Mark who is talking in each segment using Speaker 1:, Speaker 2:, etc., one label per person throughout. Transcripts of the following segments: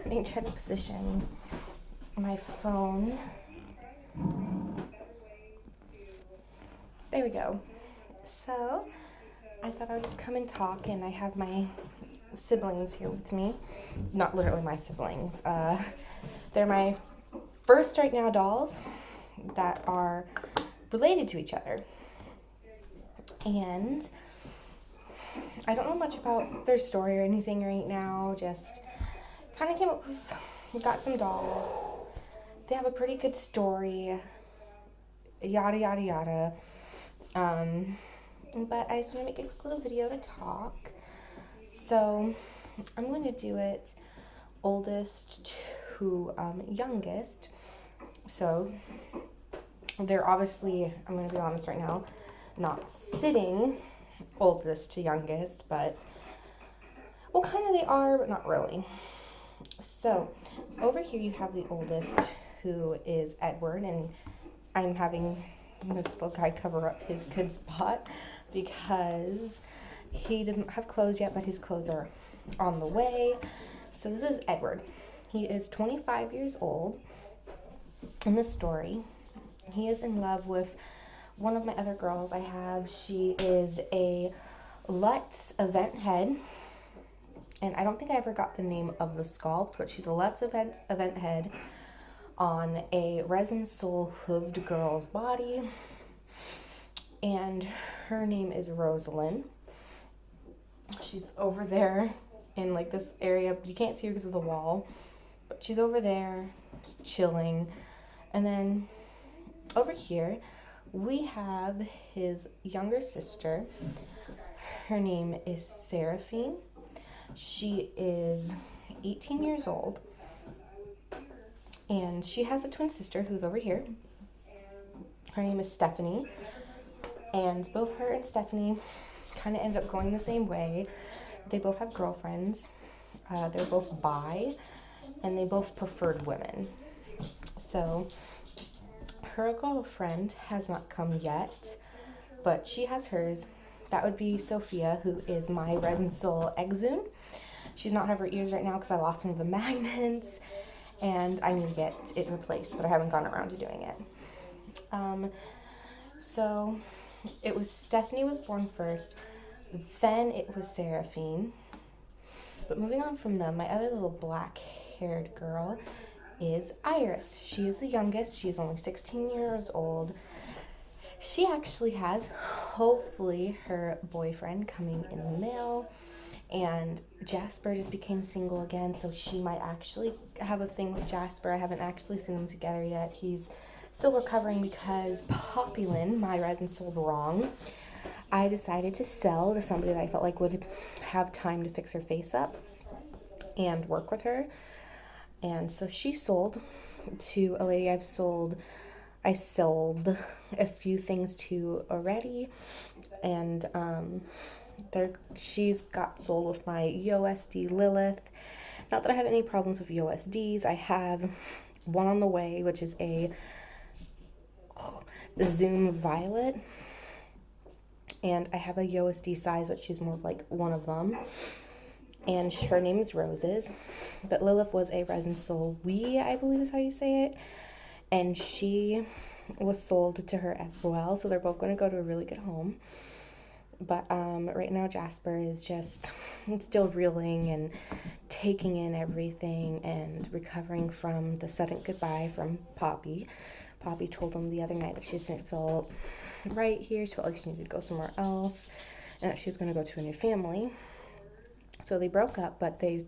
Speaker 1: Let me try to position my phone. There we go. So I thought I would just come and talk, and I have my siblings here with me. Not literally my siblings. They're my first right now dolls that are related to each other. And I don't know much about their story or anything right now, just kind of came up with, we got some dolls. They have a pretty good story, yada, yada, yada. But I just want to make a quick little video to talk. So I'm going to do it oldest to youngest. So they're obviously, I'm going to be honest right now, not sitting oldest to youngest, but well, kind of they are, but not really. So over here you have the oldest, who is Edward, and I'm having this little guy cover up his good spot because he doesn't have clothes yet, but his clothes are on the way. So this is Edward. He is 25 years old in the story. He is in love with one of my other girls I have. She is a Lutz event head, and I don't think I ever got the name of the sculpt, but she's a Lutz event head on a resin soul hooved girl's body, and her name is Rosalind. She's over there in like this area. You can't see her because of the wall, but she's over there just chilling. And then over here we have his younger sister. Her name is Seraphine. She is 18 years old, and she has a twin sister who's over here. Her name is Stephanie, and both her and Stephanie kind of ended up going the same way. They both have girlfriends. They're both bi, and they both preferred women. So her girlfriend has not come yet, but she has hers. That would be Sophia, who is my resin soul exhume. She's not having her ears right now because I lost one of the magnets, and I need to get it replaced, but I haven't gotten around to doing it. So it was Stephanie was born first, then it was Seraphine. But moving on from them, my other little black-haired girl is Iris. She is the youngest. She is only 16 years old. She actually has, hopefully, her boyfriend coming in the mail. And Jasper just became single again, so she might actually have a thing with Jasper. I haven't actually seen them together yet. He's still recovering because Populin, my resin sold wrong. I decided to sell to somebody that I felt like would have time to fix her face up and work with her. And so she sold to a lady I sold a few things to already, and she's got sold with my USD Lilith. Not that I have any problems with USDs. I have one on the way, which is a Zoom Violet, and I have a USD size, which is more like one of them, and her name is Roses, but Lilith was a resin soul I believe is how you say it, and she was sold to her as well, so they're both going to go to a really good home. But right now Jasper is just still reeling and taking in everything and recovering from the sudden goodbye from Poppy. Poppy told him the other night that she just didn't feel right here. She felt like she needed to go somewhere else and that she was going to go to a new family. So they broke up, but they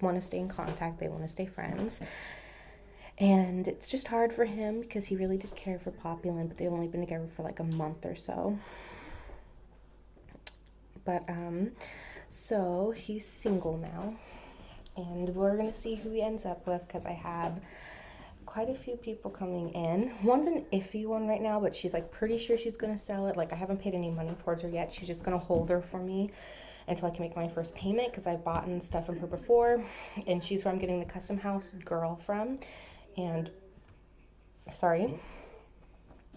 Speaker 1: want to stay in contact. They want to stay friends. And it's just hard for him because he really did care for Populin, but they've only been together for like a month or so. But, so he's single now, and we're going to see who he ends up with because I have quite a few people coming in. One's an iffy one right now, but she's like pretty sure she's going to sell it. Like I haven't paid any money towards her yet. She's just going to hold her for me until I can make my first payment because I've bought stuff from her before, and she's where I'm getting the custom house girl from. And,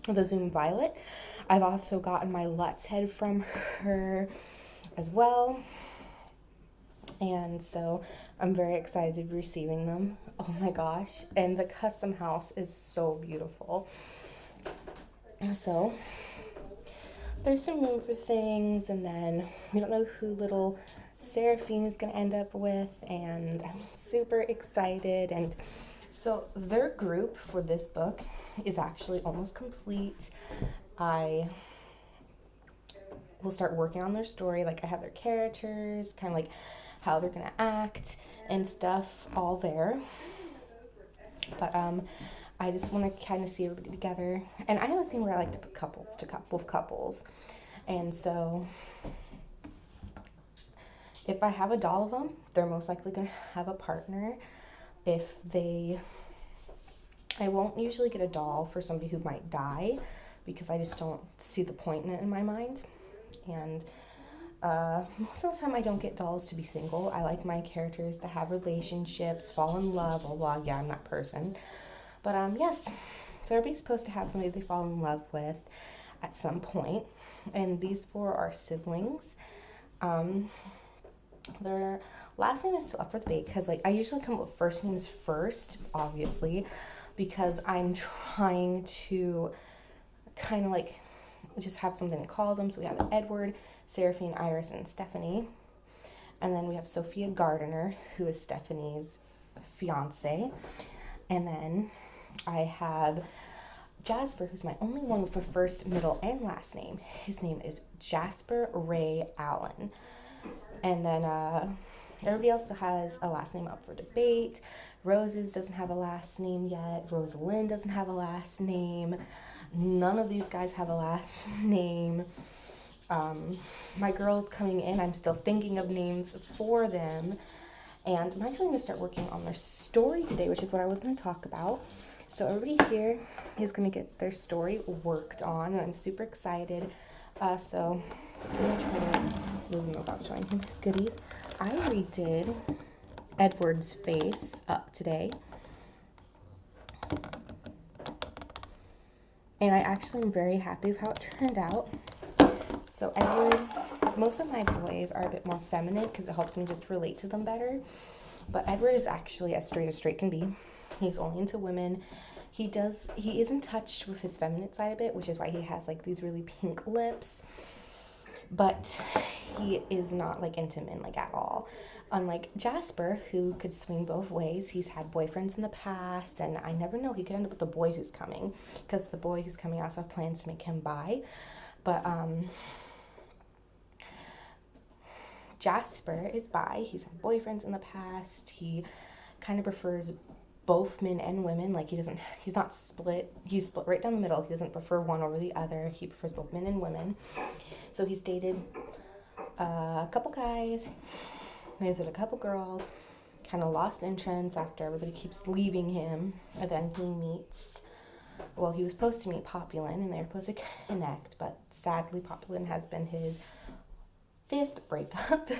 Speaker 1: the Zoom Violet. I've also gotten my Lutz head from her as well. And so I'm very excited to be receiving them. Oh my gosh. And the custom house is so beautiful. So there's some room for things, and then we don't know who little Seraphine is going to end up with, and I'm super excited. And so their group for this book is actually almost complete. I will start working on their story. Like, I have their characters, kind of like how they're going to act and stuff all there. But I just want to kind of see everybody together. And I have a thing where I like to put couples to couples. And so if I have a doll of them, they're most likely going to have a partner. I won't usually get a doll for somebody who might die, because I just don't see the point in it in my mind. And most of the time I don't get dolls to be single. I like my characters to have relationships, fall in love, blah, blah. Yeah, I'm that person. But yes, so everybody's supposed to have somebody they fall in love with at some point. And these 4 are siblings. Their last name is still up for debate, because like I usually come up with first names first, obviously, because I'm trying to kind of like just have something to call them. So we have Edward, Seraphine, Iris, and Stephanie. And then we have Sophia Gardiner, who is Stephanie's fiance. And then I have Jasper, who's my only one with a first, middle, and last name. His name is Jasper Ray Allen. And then everybody else has a last name up for debate. Rose's doesn't have a last name yet. Rosalind doesn't have a last name. None of these guys have a last name. My girl's coming in. I'm still thinking of names for them. And I'm actually going to start working on their story today, which is what I was going to talk about. So everybody here is going to get their story worked on, and I'm super excited. So I'm going to try to move him without showing him his goodies. I redid Edward's face up today. And I actually am very happy with how it turned out. So Edward, most of my boys are a bit more feminine because it helps me just relate to them better. But Edward is actually as straight can be. He's only into women. He is in touch with his feminine side a bit, which is why he has like these really pink lips. But he is not like into men like at all. Unlike Jasper, who could swing both ways. He's had boyfriends in the past, and I never know, he could end up with the boy who's coming, because the boy who's coming also have plans to make him bi. But Jasper is bi. He's had boyfriends in the past. He kind of prefers both men and women. Like he's not split. He's split right down the middle. He doesn't prefer one over the other. He prefers both men and women. So he's dated a couple guys. He's dated a couple girls. Kind of lost entrance after everybody keeps leaving him. And then he meets, well, he was supposed to meet Populin, and they were supposed to connect, but sadly Populin has been his 5th breakup.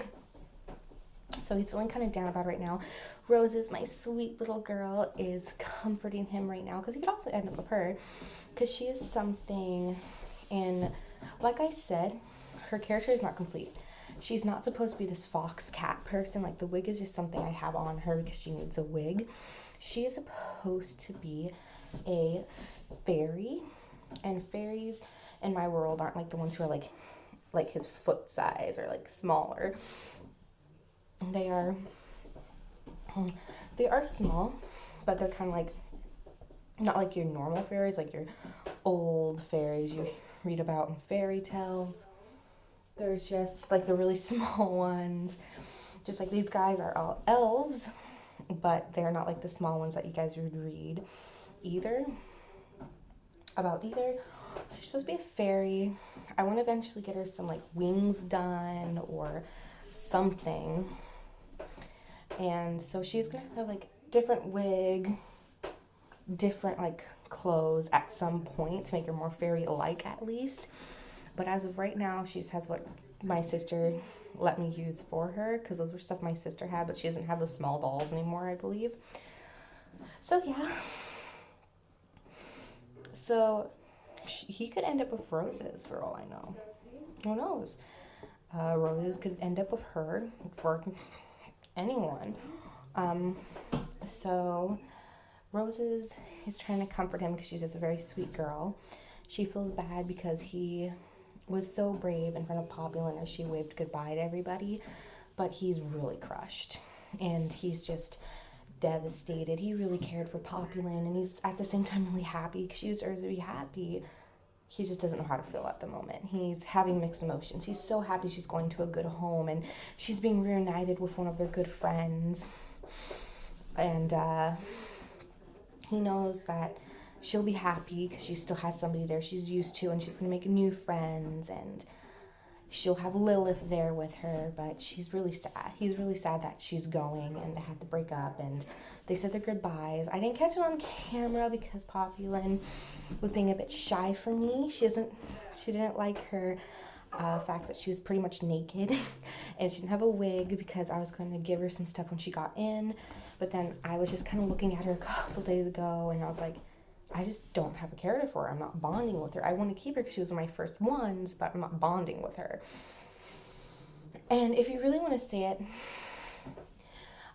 Speaker 1: So he's feeling kind of down about it right now. Roses, my sweet little girl, is comforting him right now, because he could also end up with her, because she is something. And like I said, her character is not complete. She's not supposed to be this fox cat person. Like, the wig is just something I have on her because she needs a wig. She is supposed to be a fairy, and fairies in my world aren't like the ones who are like his foot size or like smaller. They are small, but they're kind of like not like your normal fairies, like your old fairies you read about in fairy tales. There's just like the really small ones. Just like these guys are all elves, but they're not like the small ones that you guys would read about either. So she's supposed to be a fairy. I want to eventually get her some like wings done or something. And so she's going to have like different wig, different like clothes at some point to make her more fairy-like at least. But as of right now, she just has what my sister let me use for her, because those were stuff my sister had, but she doesn't have the small dolls anymore, I believe. So yeah. So he could end up with Roses for all I know. Who knows? Roses could end up with her for anyone. So Roses is trying to comfort him because she's just a very sweet girl. She feels bad because he was so brave in front of Populin as she waved goodbye to everybody, but he's really crushed and he's just devastated. He really cared for Populin and he's at the same time really happy because she deserves to be happy. He just doesn't know how to feel at the moment. He's having mixed emotions. He's so happy she's going to a good home and she's being reunited with one of their good friends. And he knows that she'll be happy because she still has somebody there she's used to and she's going to make new friends and she'll have Lilith there with her, but she's really sad. He's really sad that she's going and they had to break up and they said their goodbyes. I didn't catch it on camera because Populin was being a bit shy for me. She didn't like her fact that she was pretty much naked and she didn't have a wig because I was going to give her some stuff when she got in, but then I was just kind of looking at her a couple days ago and I was like, I just don't have a character for her. I'm not bonding with her. I want to keep her because she was one of my first ones, but I'm not bonding with her. And if you really want to see it,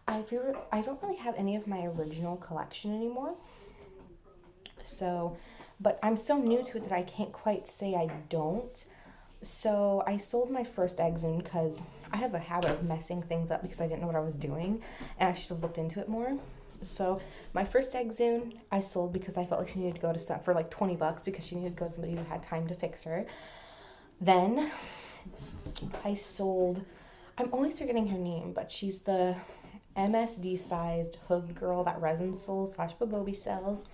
Speaker 1: I don't really have any of my original collection anymore. So, but I'm so new to it that I can't quite say I don't. So I sold my first Exhume because I have a habit of messing things up because I didn't know what I was doing and I should have looked into it more. So my first Exhume I sold because I felt like she needed to go to some for like $20 because she needed to go to somebody who had time to fix her. Then I sold, I'm always forgetting her name, but she's the MSD sized hood girl that Resin Soul / Bobobi sells.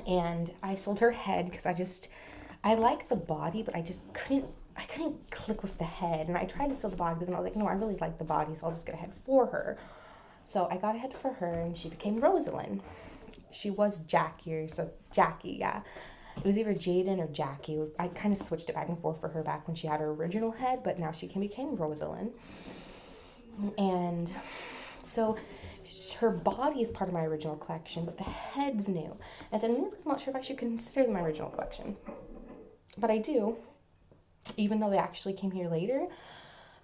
Speaker 1: And I sold her head because I like the body, but I couldn't click with the head. And I tried to sell the body, but then I was like, no, I really like the body, so I'll just get a head for her. So I got a head for her, and she became Rosalind. She was Jackie, yeah. It was either Jaden or Jackie. I kind of switched it back and forth for her back when she had her original head, but now she became Rosalind. And so her body is part of my original collection, but the head's new. And then I'm not sure if I should consider them my original collection. But I do, even though they actually came here later,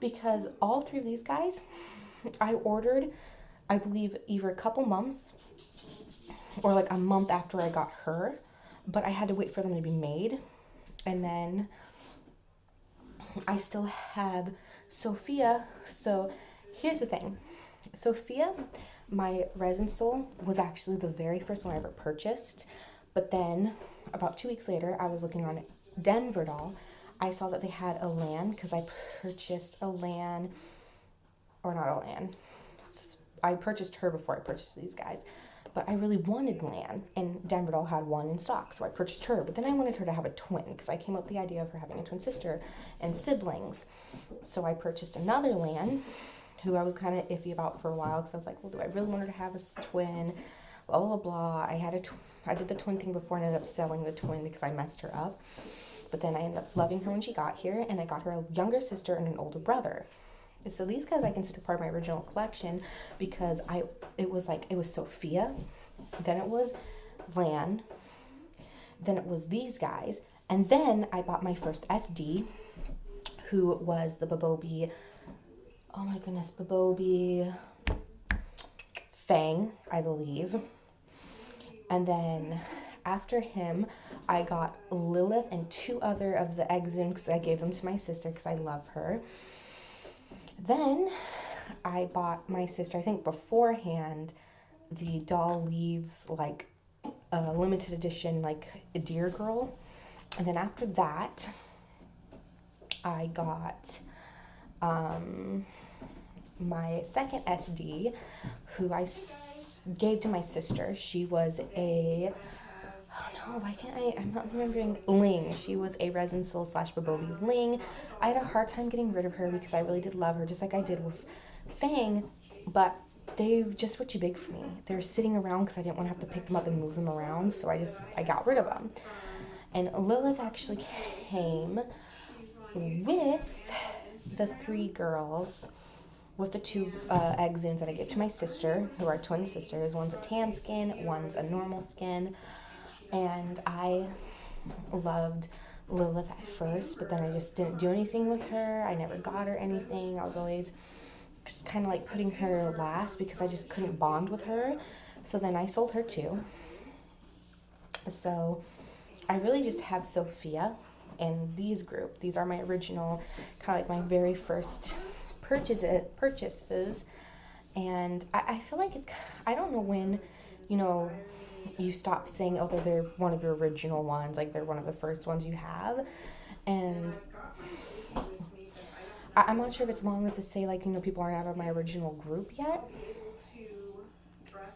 Speaker 1: because all three of these guys I ordered, I believe, either a couple months or like a month after I got her, but I had to wait for them to be made. And then I still have Sophia. So here's the thing. Sophia, my Resin Soul, was actually the very first one I ever purchased. But then about 2 weeks later, I was looking on Denver Doll. I saw that they had a Lan because I purchased a Lan, or not a Lan. I purchased her before I purchased these guys, but I really wanted Lan, and Denver Doll had one in stock, so I purchased her. But then I wanted her to have a twin because I came up with the idea of her having a twin sister and siblings. So I purchased another Lan, who I was kind of iffy about for a while because I was like, well, do I really want her to have a twin? Blah blah blah. I did the twin thing before and ended up selling the twin because I messed her up. But then I ended up loving her when she got here, and I got her a younger sister and an older brother. So these guys I consider part of my original collection because it was Sophia, then it was Lan, then it was these guys, and then I bought my first SD, who was the Bobobi, oh my goodness, Bobobi Fang, I believe. And then after him, I got Lilith and 2 other of the Exhume because I gave them to my sister because I love her. Then I bought my sister, I think beforehand, the Doll Leaves, like a limited edition, like a Deer Girl. And then after that, I got my second SD, who I gave to my sister. She was I'm not remembering, Ling. She was a Resin Soul / Bobobi Ling. I had a hard time getting rid of her because I really did love her, just like I did with Fang, but they just were too big for me. They were sitting around because I didn't want to have to pick them up and move them around, so I got rid of them. And Lilith actually came with the 3 girls, with the 2 Exhumes that I gave to my sister, who are twin sisters. One's a tan skin, one's a normal skin. And I loved Lilith at first, but then I just didn't do anything with her. I never got her anything. I was always just kind of like putting her last because I just couldn't bond with her. So then I sold her too. So I really just have Sophia and these group. These are my original, kind of like my very first purchases. And I feel like it's, I don't know when, you know, you stop saying, oh, they're one of your original ones, like they're one of the first ones you have. And I'm not sure if it's long enough to say, like, you know, people aren't out of my original group yet.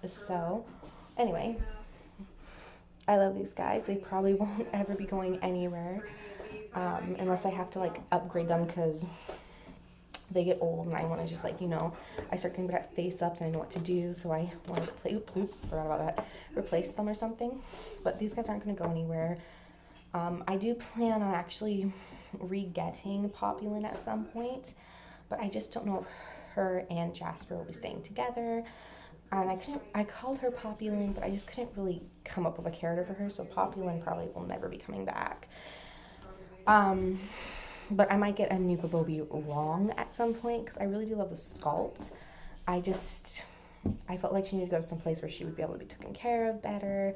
Speaker 1: So, anyway, I love these guys. They probably won't ever be going anywhere unless I have to, like, upgrade them because they get old and I want to just, like, you know, I start getting at face ups and I know what to do. So I want to forgot about that, replace them or something. But these guys aren't going to go anywhere. I do plan on actually re-getting Populin at some point, but I just don't know if her and Jasper will be staying together. And I called her Populin, but I just couldn't really come up with a character for her, so Populin probably will never be coming back. But I might get a new Babobi wrong at some point, because I really do love the sculpt. I felt like she needed to go to some place where she would be able to be taken care of better,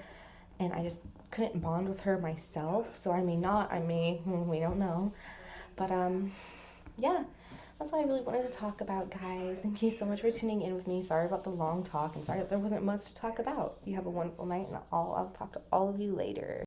Speaker 1: and I just couldn't bond with her myself, so we don't know. But yeah, that's all I really wanted to talk about, guys. Thank you so much for tuning in with me. Sorry about the long talk, and sorry that there wasn't much to talk about. You have a wonderful night, and I'll talk to all of you later.